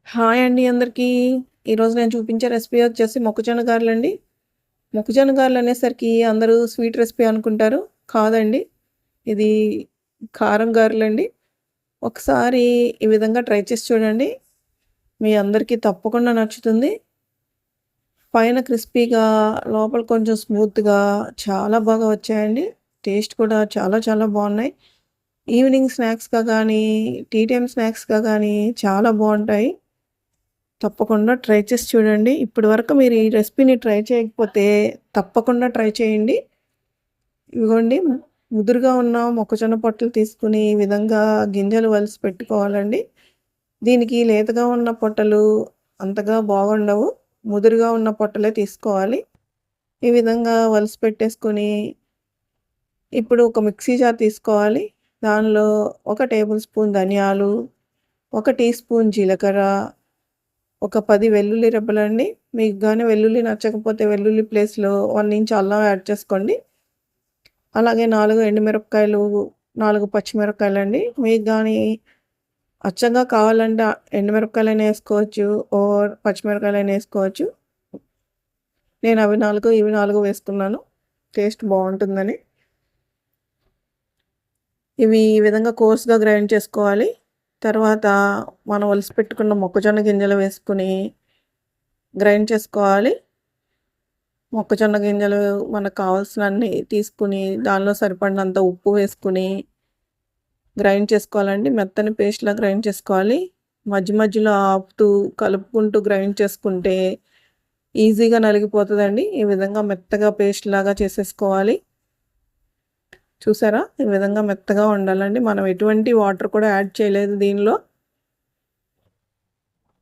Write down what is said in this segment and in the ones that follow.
Hi అండి అందరికీ. ఈరోజు నేను చూపించే రెసిపీ వచ్చేసి మొక్కజొన్న గారెలండి. మొక్కజొన్న గారెలు అనేసరికి అందరూ స్వీట్ రెసిపీ అనుకుంటారు. కాదండి. ఇది కారం గారెలండి. ఒకసారి ఈ విధంగా ట్రై చేసి చూడండి. మీ అందరికీ తప్పకుండా నచ్చుతుంది. పైన క్రిస్పీగా, లోపల కొంచెం స్మూత్‌గా చాలా బాగా వచ్చాయండి. టేస్ట్ కూడా చాలా చాలా బాగున్నాయి. ఈవినింగ్ స్నాక్స్‌గా గానీ, టీ టైమ్ స్నాక్స్‌గా గానీ చాలా బావుంటాయి. తప్పకుండా ట్రై చేసి చూడండి. ఇప్పటివరకు మీరు ఈ రెసిపీని ట్రై చేయకపోతే తప్పకుండా ట్రై చేయండి. ఇదిగోండి ముదురుగా ఉన్న మొక్కజొన్న పొట్టలు తీసుకొని ఈ విధంగా గింజలు వలిసి పెట్టుకోవాలండి. దీనికి లేతగా ఉన్న పొట్టలు అంతగా బాగుండవు. ముదురుగా ఉన్న పొట్టలే తీసుకోవాలి. ఈ విధంగా వలిసి పెట్టేసుకొని ఇప్పుడు ఒక మిక్సీ జార్ తీసుకోవాలి. దానిలో 1 టేబుల్ స్పూన్ ధనియాలు, 1 టీ స్పూన్ జీలకర్ర, ఒక 10 వెల్లుల్లి రెబ్బలండి. మీకు గాని వెల్లుల్లి నచ్చకపోతే వెల్లుల్లి ప్లేస్‌లో 1 ఇంచ్ అల్లం యాడ్ చేసుకోండి. అలాగే 4 ఎండుమిరపకాయలు, 4 పచ్చిమిరపకాయలండి. మీకు గాని అచ్చంగా కావాలంటే ఎండుమిరపకాయలైనా ఏసుకోవచ్చు ఓర్ పచ్చిమిరపకాయలైనా ఏసుకోవచ్చు. నేను అవి 4, ఇవి 4 వేసుకున్నాను. టేస్ట్ బావుంటుందని. ఇవి ఈ విధంగా కోర్స్‌గా గ్రైండ్ చేసుకోవాలి. తర్వాత మనం ఒలిసి పెట్టుకున్న మొక్కజొన్న గింజలు వేసుకొని గ్రైండ్ చేసుకోవాలి. మొక్కజొన్న గింజలు మనకు కావాల్సినన్ని తీసుకుని, దానిలో సరిపడినంత ఉప్పు వేసుకొని గ్రైండ్ చేసుకోవాలండి. మెత్తని పేస్ట్‌లా గ్రైండ్ చేసుకోవాలి. మధ్య మధ్యలో ఆపుతూ, కలుపుకుంటూ గ్రైండ్ చేసుకుంటే ఈజీగా నలిగిపోతదండి. ఈ విధంగా మెత్తగా పేస్ట్‌లాగా చేసేసుకోవాలి. చూసారా? ఈ విధంగా మెత్తగా ఉండాలండి. మనం ఎటువంటి వాటర్ కూడా యాడ్ చేయలేదు దీనిలో.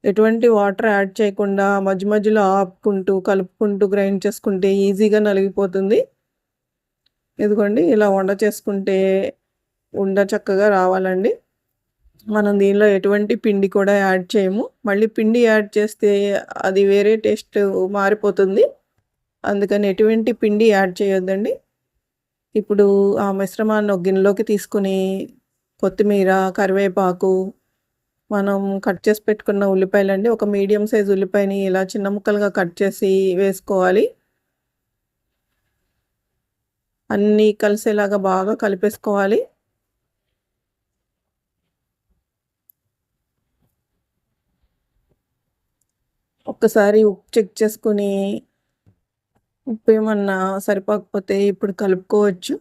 ఎటువంటి వాటర్ యాడ్ చేయకుండా మధ్య మధ్యలో ఆపుకుంటూ, కలుపుకుంటూ గ్రైండ్ చేసుకుంటే ఈజీగా నలిగిపోతుంది. ఇదిగోండి ఇలా చేసుకుంటే చక్కగా రావాలండి. మనం దీనిలో ఎటువంటి పిండి కూడా యాడ్ చేయము. మళ్ళీ పిండి యాడ్ చేస్తే అది వేరే టేస్ట్ మారిపోతుంది. అందుకని ఎటువంటి పిండి యాడ్ చేయొద్దండి. ఇప్పుడు ఆ మిశ్రమాన్ని ఒక గిన్నెలోకి తీసుకొని కొత్తిమీర, కరివేపాకు, మనం కట్ చేసి పెట్టుకున్న ఉల్లిపాయలండి. ఒక మీడియం సైజ్ ఉల్లిపాయని ఇలా చిన్న ముక్కలుగా కట్ చేసి వేసుకోవాలి. అన్నీ కలిసేలాగా బాగా కలిపేసుకోవాలి. ఒక్కసారి ఉప్పు చెక్ చేసుకొని ఉప్పు ఏమన్నా సరిపోకపోతే ఇప్పుడు కలుపుకోవచ్చు.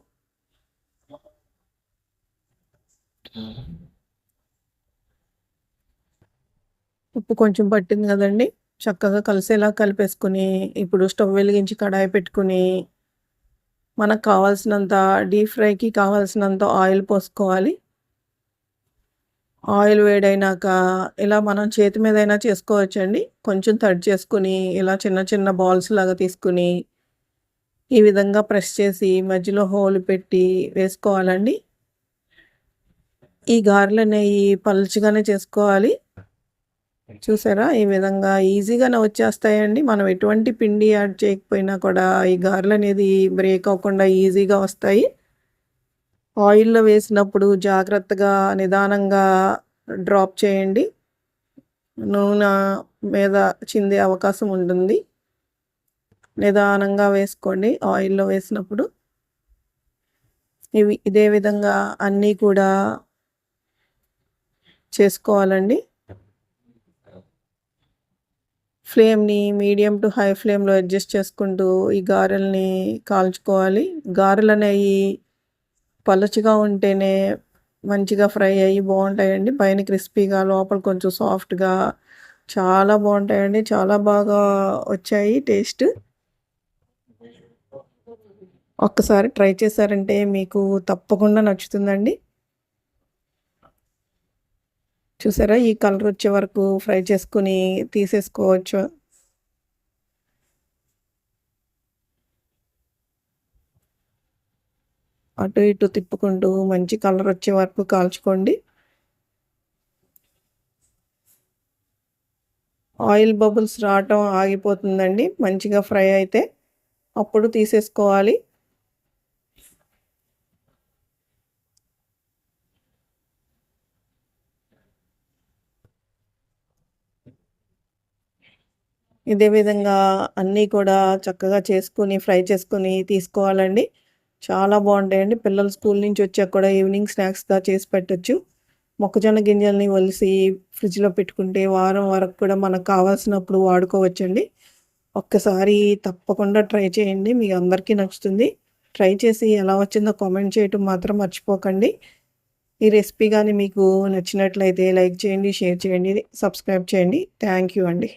ఉప్పు కొంచెం పట్టింది కదండీ! చక్కగా కలిసేలా కలిపేసుకొని, ఇప్పుడు స్టవ్ వెలిగించి కడాయి పెట్టుకొని, మనకు కావాల్సినంత డీప్ ఫ్రైకి కావాల్సినంత ఆయిల్ పోసుకోవాలి. ఆయిల్ వేడైనాక ఇలా మనం చేతి మీదైనా చేసుకోవచ్చండి. కొంచెం తడి చేసుకొని, ఇలా చిన్న చిన్న బాల్స్ లాగా తీసుకొని, ఈ విధంగా ప్రెస్ చేసి మధ్యలో హోల్ పెట్టి వేసుకోవాలండి. ఈ గారెలనేయి పలుచగానే చేసుకోవాలి. చూసారా? ఈ విధంగా ఈజీగానే వచ్చేస్తాయండి. మనం ఎటువంటి పిండి యాడ్ చేయకపోయినా కూడా ఈ గారెలనేది బ్రేక్ అవ్వకుండా ఈజీగా వస్తాయి. ఆయిల్‌లో వేసినప్పుడు జాగ్రత్తగా, నిదానంగా డ్రాప్ చేయండి. నూనె మీద చిందే అవకాశం ఉంటుంది. నిదానంగా వేసుకోండి ఆయిల్‌లో వేసినప్పుడు. ఇదే విధంగా అన్నీ కూడా చేసుకోవాలండి. ఫ్లేమ్‌ని మీడియం టు హై ఫ్లేమ్‌లో అడ్జస్ట్ చేసుకుంటూ ఈ గారెల్ని కాల్చుకోవాలి. గారెలనేయి పలుచగా ఉంటేనే మంచిగా ఫ్రై అయ్యి బావుంటాయండి. పైన క్రిస్పీగా, లోపల కొంచెం సాఫ్ట్‌గా చాలా బావుంటాయండి. చాలా బాగా వచ్చాయి టేస్ట్. ఒక్కసారి ట్రై చేశారంటే మీకు తప్పకుండా నచ్చుతుందండి. చూసారా? ఈ కలర్ వచ్చే వరకు ఫ్రై చేసుకొని తీసేసుకోవచ్చు. అటు ఇటు తిప్పుకుంటూ మంచి కలర్ వచ్చే వరకు కాల్చుకోండి. ఆయిల్ బబుల్స్ రావటం ఆగిపోతుందండి మంచిగా ఫ్రై అయితే. అప్పుడు తీసేసుకోవాలి. ఇదే విధంగా అన్నీ కూడా చక్కగా చేసుకొని, ఫ్రై చేసుకొని తీసుకోవాలండి. చాలా బావుంటాయండి. పిల్లలు స్కూల్ నుంచి వచ్చాక కూడా ఈవినింగ్ స్నాక్స్‌గా చేసి పెట్టొచ్చు. మొక్కజొన్న గింజల్ని ఒలిసి ఫ్రిడ్జ్‌లో పెట్టుకుంటే వారం వరకు కూడా మనకు కావాల్సినప్పుడు వాడుకోవచ్చండి. ఒక్కసారి తప్పకుండా ట్రై చేయండి. మీ అందరికీ నచ్చుతుంది. ట్రై చేసి ఎలా వచ్చిందో కామెంట్ చేయటం మాత్రం మర్చిపోకండి. ఈ రెసిపీ గాని మీకు నచ్చినట్లయితే లైక్ చేయండి, షేర్ చేయండి, సబ్స్క్రైబ్ చేయండి. థ్యాంక్ యూ అండి.